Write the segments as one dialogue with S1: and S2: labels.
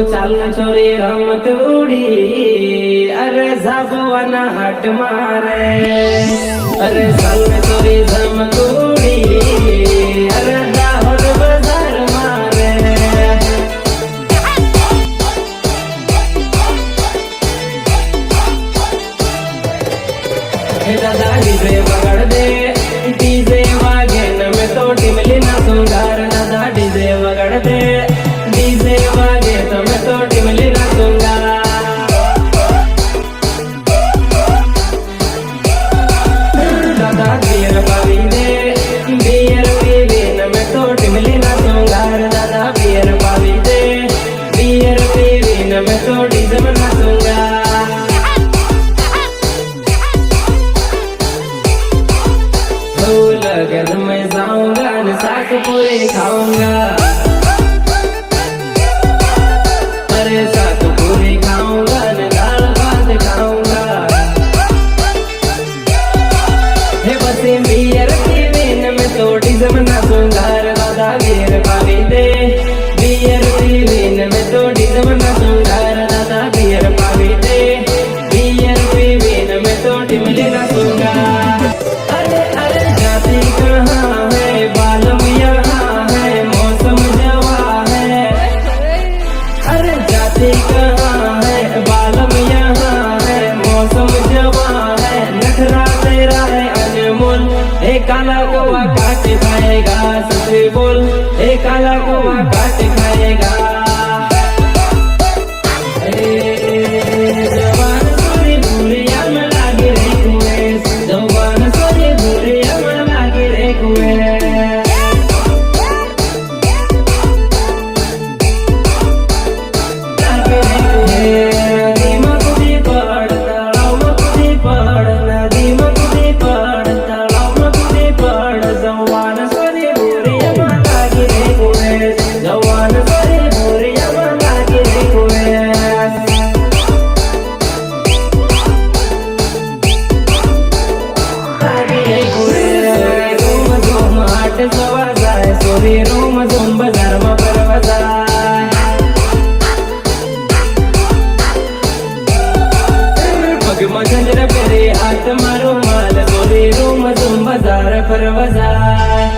S1: ચાલ છોરી રમત ઉડી અરે ઝાબવાના હાટ મારે અરે ચાલ છોરી રમત ઉડી અરે દાહોદ બજાર મારે હે દાદા ડીજે વગાડ દે ડીજે વાગે ન મે તો ટીમલી ના સુંગાર દાદા ડીજે વગાડ દે ડીજે વાગે તો મે તો ટીમલી ના સુંગાર દાદા બિયર પાવી દે બિયર પીવી ન મે તો ટીમલી ના સુંગાર દાદા બિયર પાવી દે બિયર પીવી ન મે તો ડીજે માં ના સુંગાર लगन में जाऊंगा न साग पूरे खाऊंगा अरे साग पूरे खाऊंगा न दाल भात खाऊंगा हे बसे बियर पीवी न मैं तो डीजल नाचूंगा दादा बियर पावी दे बियर पीवी न मैं तो डीजल नाचूंगा दादा बियर पावी दे बियर पीवी न मैं तो टिमली नाचूंगा कहाँ है बालम यहाँ है मौसम जवा है अरे जाते कहाँ है बालम यहाँ है मौसम जवा है नखरा तेरा है अनमोल एक काला कौवा काट खाएगा सच बोल एक काला कौवा काट खाएगा जवान सोरी भूरिया में लागे रे कुएं जवान सोरी भूरिया में लागे रे कुएं लागे रे कुएं नदीमा कूदी पड़ तालाव में कूदी पड़ नदीमा कूदी पड़ तालाव में कूदी पड़ जवान सोरी भूरिया में लागे रे कुएं जवान सोरी भूरिया में लागे रे कुएं सवा जाए सोरी रूम झूम बाजार में परवा जाए पग मजर पेरे हाथ मारो माल सोरी रूम झूम बाजार परवा जाए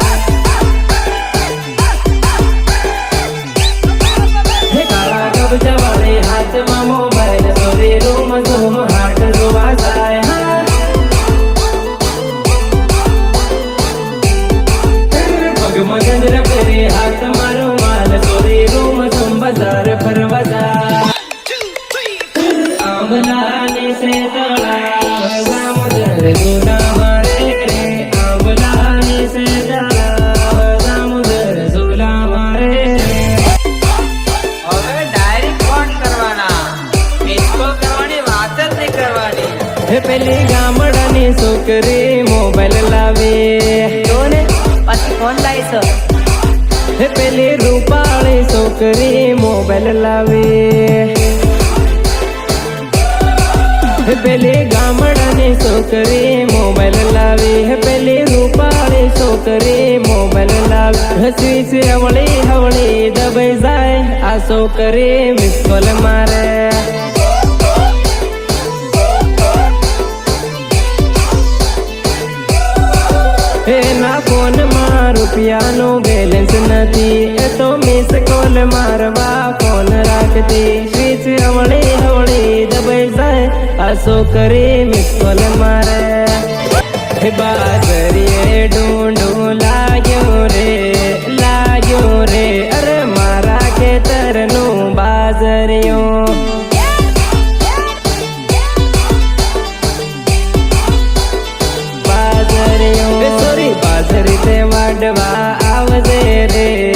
S1: काला कब्जा वाले हाथ में मोबाइल सोरी रूम झूम हाट जोवा जाए मगंदर पेरे हाथ मारो माल सोरी रूम तुम बाजार फरवा जा आंबलाने से तोड़ा समुद्र दूना मारे रे आंबलाने से तोड़ा समुद्र झूला मारे
S2: હવે ડાયરેક્ટ ફોન કરવાના મિસકો કરવાની વાત જ નહીં કરવાની
S1: હે પેલી ગામડાની છોકરી મોબાઈલ લાવે
S2: જોને પછી ફોન લાઈશ
S1: હે પેલી રૂપાળી છોકરી મોબાઈલ લાવે હે પેલી ગામડાની છોકરી મોબાઈલ લાવી હે પેલી રૂપાળી છોકરી મોબાઈલ લાવી હસી છે હવળી હવળી દબાઈ જાય આ છોકરી મિસ કોલ મારે એના ફોનમાં રૂપિયાનું બેલેન્સ નથી એ તો મિસ કોલ મારવા ફોન રાખતી સ્વિચ હવળી હવળી દબાઈ જાય આ છોકરી મિસ કોલ મારે હે બાજરીએ ઢૂંઢું લાગ્યો રે અરે મારા ખેતરનું બાજરીઓ બાજરી તે વાડવા આવજે રે